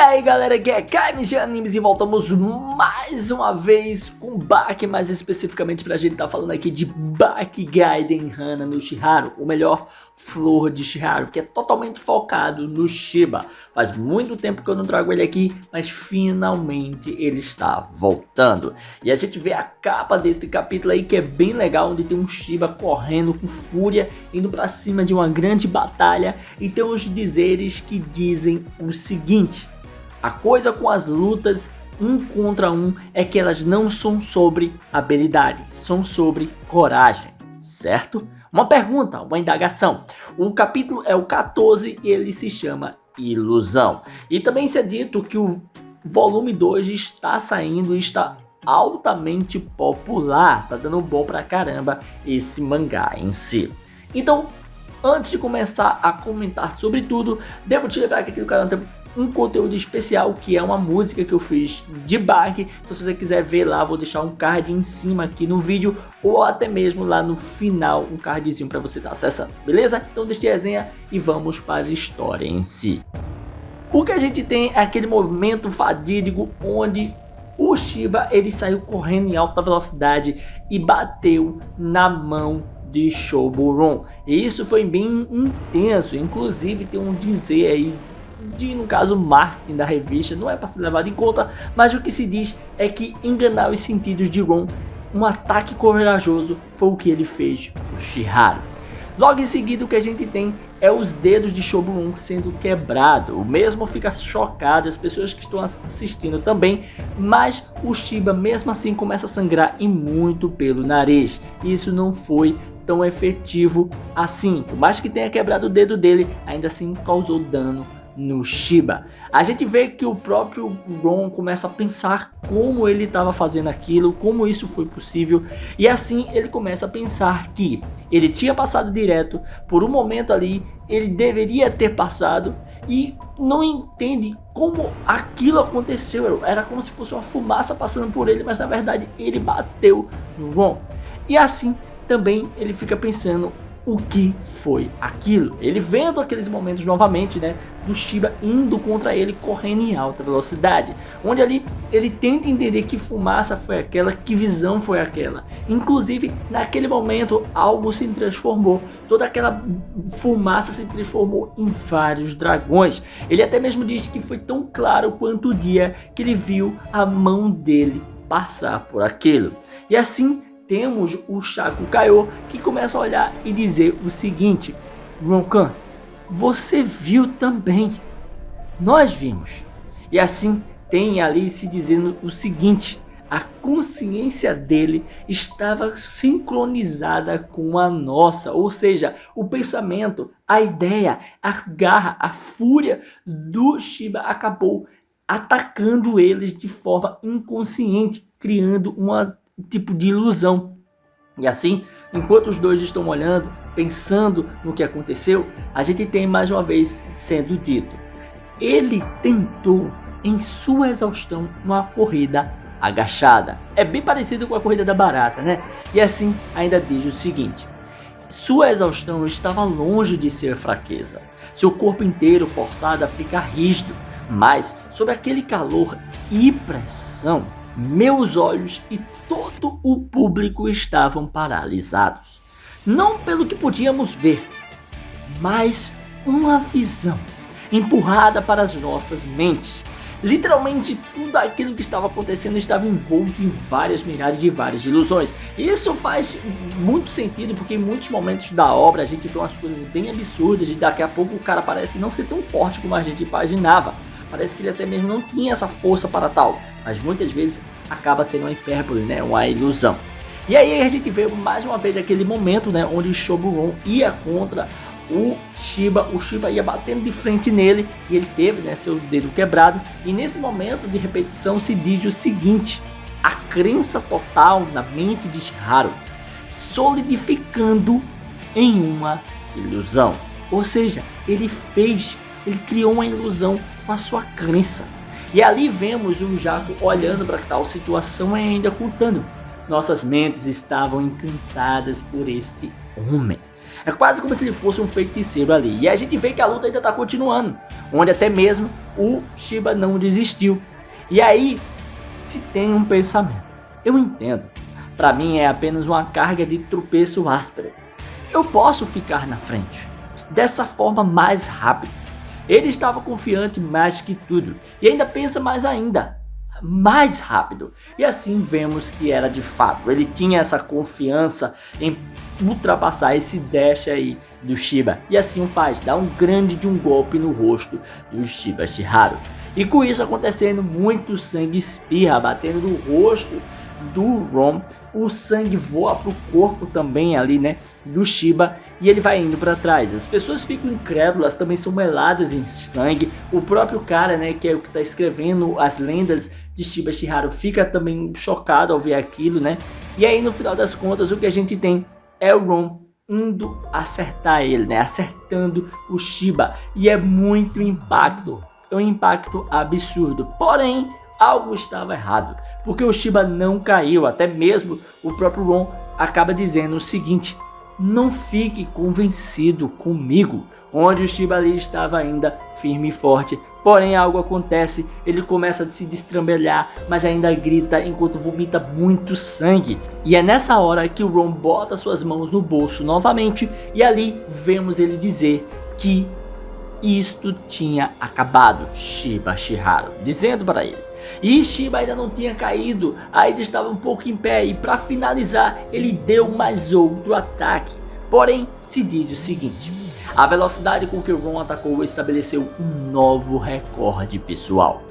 aí galera, aqui é KMG Animes e voltamos mais uma vez com Baki, mais especificamente pra gente tá falando aqui de Baki Gaiden Hana no Shiharu, o melhor flor de Shiharu, que é totalmente focado no Shiba. Faz muito tempo que eu não trago ele aqui, mas finalmente ele está voltando. E a gente vê a capa deste capítulo aí que é bem legal, onde tem um Shiba correndo com fúria, indo pra cima de uma grande batalha, e tem uns dizeres que dizem o seguinte: a coisa com as lutas um contra um é que elas não são sobre habilidade, são sobre coragem, certo? Uma pergunta, uma indagação. O capítulo é o 14 e ele se chama Ilusão. E também se é dito que o volume 2 está saindo e está altamente popular. Tá dando bom pra caramba esse mangá em si. Então, antes de começar a comentar sobre tudo, devo te lembrar que aqui no canal tem um conteúdo especial, que é uma música que eu fiz de Baki. Então se você quiser ver lá, vou deixar um card em cima aqui no vídeo, ou até mesmo lá no final um cardzinho para você estar acessando, beleza? Então deixa de resenha e vamos para a história em si. O que a gente tem é aquele momento fatídico onde o Shiba ele saiu correndo em alta velocidade e bateu na mão de Shoburon. E isso foi bem intenso, inclusive tem um dizer aí no caso marketing da revista, não é para ser levado em conta, mas o que se diz é que enganar os sentidos de Ron, um ataque corajoso, foi o que ele fez o Shiharu. Logo em seguida o que a gente tem é os dedos de Shoburon sendo quebrado. O mesmo fica chocado, as pessoas que estão assistindo também, mas o Shiba mesmo assim começa a sangrar e muito pelo nariz. Isso não foi tão efetivo assim, por mais que tenha quebrado o dedo dele, ainda assim causou dano no Shiba. A gente vê que o próprio Ron começa a pensar como ele estava fazendo aquilo, como isso foi possível, e assim ele começa a pensar que ele tinha passado direto, por um momento ali ele deveria ter passado e não entende como aquilo aconteceu. Era como se fosse uma fumaça passando por ele, mas na verdade ele bateu no Ron. E assim também ele fica pensando o que foi aquilo. Ele vendo aqueles momentos novamente, né, do Shiba indo contra ele, correndo em alta velocidade, onde ali ele tenta entender que fumaça foi aquela, que visão foi aquela. Inclusive naquele momento algo se transformou, toda aquela fumaça se transformou em vários dragões. Ele até mesmo diz que foi tão claro quanto o dia que ele viu a mão dele passar por aquilo. E assim temos o Shaku Kaiô, que começa a olhar e dizer o seguinte: Ronkan, você viu também, nós vimos. E assim tem ali se dizendo o seguinte: a consciência dele estava sincronizada com a nossa, ou seja, o pensamento, a ideia, a garra, a fúria do Shiba acabou atacando eles de forma inconsciente, criando uma tipo de ilusão. E assim, enquanto os dois estão olhando, pensando no que aconteceu, a gente tem mais uma vez sendo dito: ele tentou em sua exaustão uma corrida agachada. É bem parecido com a corrida da barata, né? E assim ainda diz o seguinte: sua exaustão estava longe de ser fraqueza, seu corpo inteiro forçado a ficar rígido, mas sob aquele calor e pressão, meus olhos e todo o público estavam paralisados. Não pelo que podíamos ver, mas uma visão empurrada para as nossas mentes. Literalmente tudo aquilo que estava acontecendo estava envolto em várias milhares de várias ilusões. Isso faz muito sentido, porque em muitos momentos da obra a gente vê umas coisas bem absurdas e daqui a pouco o cara parece não ser tão forte como a gente imaginava. Parece que ele até mesmo não tinha essa força para tal, mas muitas vezes acaba sendo uma hipérbole, né? Uma ilusão. E aí a gente vê mais uma vez aquele momento, né, onde o Shoburon ia contra o Shiba ia batendo de frente nele e ele teve, né, seu dedo quebrado. E nesse momento de repetição se diz o seguinte: a crença total na mente de Shiharu solidificando em uma ilusão. Ou seja, ele criou uma ilusão com a sua crença. E ali vemos o Jaco olhando para tal situação e ainda contando: nossas mentes estavam encantadas por este homem. É quase como se ele fosse um feiticeiro ali. E a gente vê que a luta ainda tá continuando, onde até mesmo o Shiba não desistiu. E aí se tem um pensamento. Eu entendo. Pra mim é apenas uma carga de tropeço áspero. Eu posso ficar na frente. Dessa forma mais rápido. Ele estava confiante mais que tudo. E ainda pensa mais rápido. E assim vemos que era de fato. Ele tinha essa confiança em ultrapassar esse dash aí do Shiba. E assim o faz. Dá um grande de um golpe no rosto do Shiba Shiharu. E com isso acontecendo, muito sangue espirra, batendo no rosto do Ron. O sangue voa pro corpo também ali, né, do Shiba, e ele vai indo para trás. As pessoas ficam incrédulas, também são meladas em sangue. O próprio cara, né, que é o que tá escrevendo as lendas de Shiba Shiharu, fica também chocado ao ver aquilo, né. E aí no final das contas o que a gente tem é o Ron indo acertar ele, né, acertando o Shiba, e é muito impacto. É um impacto absurdo, porém algo estava errado, porque o Shiba não caiu. Até mesmo o próprio Ron acaba dizendo o seguinte: não fique convencido comigo, onde o Shiba ali estava ainda firme e forte. Porém algo acontece, ele começa a se destrambelhar, mas ainda grita enquanto vomita muito sangue. E é nessa hora que o Ron bota suas mãos no bolso novamente, e ali vemos ele dizer que isto tinha acabado, Shiba Shiharu, dizendo para ele. E Shiba ainda não tinha caído, ainda estava um pouco em pé, e para finalizar ele deu mais outro ataque. Porém se diz o seguinte: a velocidade com que o Ron atacou estabeleceu um novo recorde pessoal.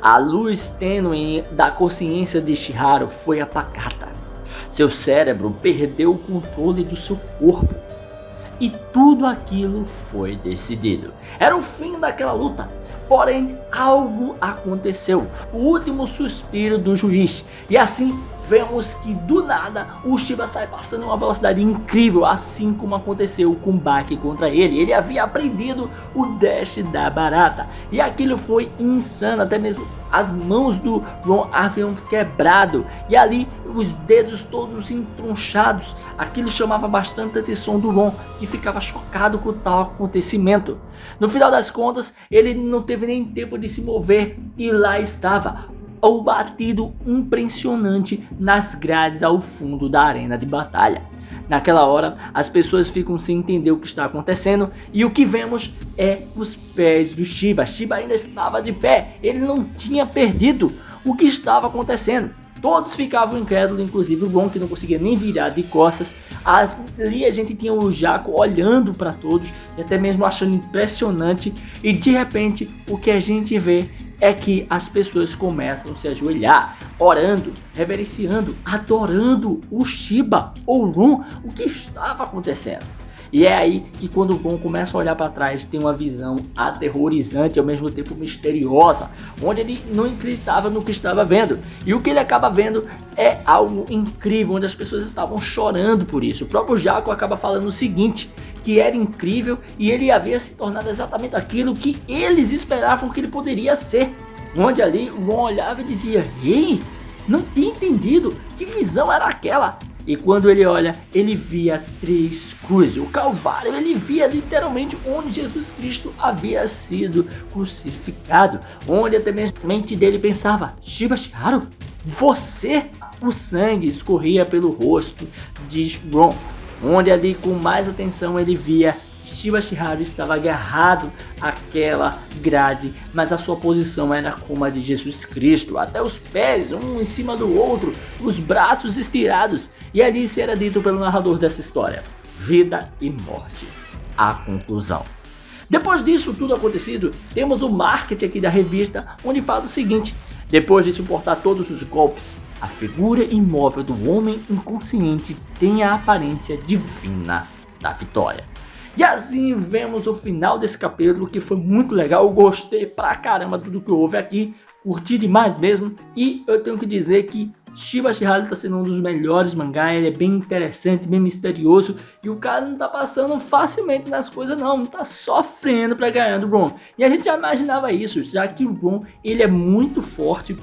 A luz tênue da consciência de Shiharu foi apagada. Seu cérebro perdeu o controle do seu corpo. E tudo aquilo foi decidido. Era o fim daquela luta. Porém, algo aconteceu. O último suspiro do juiz. E assim, vemos que do nada o Shiba sai passando uma velocidade incrível, assim como aconteceu com o Baki contra ele. Ele havia aprendido o dash da barata. E aquilo foi insano, até mesmo as mãos do Ron haviam quebrado. E ali os dedos todos entronchados. Aquilo chamava bastante a atenção do Ron, que ficava chocado com tal acontecimento. No final das contas, ele não teve nem tempo de se mover e lá estava o batido impressionante nas grades ao fundo da arena de batalha. Naquela hora, as pessoas ficam sem entender o que está acontecendo, e o que vemos é os pés do Shiba. Shiba ainda estava de pé, ele não tinha perdido. O que estava acontecendo? Todos ficavam incrédulos, inclusive o Ron, que não conseguia nem virar de costas. Ali a gente tinha o Jaco olhando para todos e até mesmo achando impressionante, e de repente o que a gente vê é que as pessoas começam a se ajoelhar, orando, reverenciando, adorando o Shiba ou Ron. O que estava acontecendo? E é aí que quando o Gon começa a olhar para trás, tem uma visão aterrorizante e ao mesmo tempo misteriosa, onde ele não acreditava no que estava vendo. E o que ele acaba vendo é algo incrível, onde as pessoas estavam chorando por isso. O próprio Jaco acaba falando o seguinte, que era incrível e ele havia se tornado exatamente aquilo que eles esperavam que ele poderia ser. Onde ali o Gon olhava e dizia: ei, não tinha entendido, que visão era aquela? E quando ele olha, ele via 3 cruzes, o Calvário. Ele via literalmente onde Jesus Cristo havia sido crucificado, onde até mesmo a mente dele pensava: Shiba Shiharu, você? O sangue escorria pelo rosto de Ron, onde ali com mais atenção ele via Shiba Shiharu estava agarrado àquela grade, mas a sua posição era como a de Jesus Cristo, até os pés um em cima do outro, os braços estirados. E ali se era dito pelo narrador dessa história: vida e morte. A conclusão. Depois disso tudo acontecido, temos o marketing aqui da revista, onde fala o seguinte: depois de suportar todos os golpes, a figura imóvel do homem inconsciente tem a aparência divina da vitória. E assim vemos o final desse capítulo, que foi muito legal. Eu gostei pra caramba tudo que houve aqui, curti demais mesmo. E eu tenho que dizer que Shiba Shiharu está sendo um dos melhores mangá. Ele é bem interessante, bem misterioso, e o cara não tá passando facilmente nas coisas não tá sofrendo pra ganhar do Ron. E a gente já imaginava isso, já que o Ron ele é muito forte,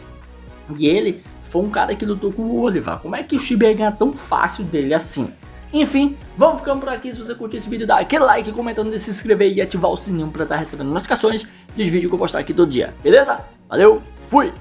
e ele foi um cara que lutou com o Oliver. Como é que o Shiba ia ganhar tão fácil dele assim? Enfim, vamos ficando por aqui. Se você curtiu esse vídeo, dá aquele like, comentando, se inscrever e ativar o sininho pra estar recebendo notificações dos vídeos que eu postar aqui todo dia, beleza? Valeu, fui!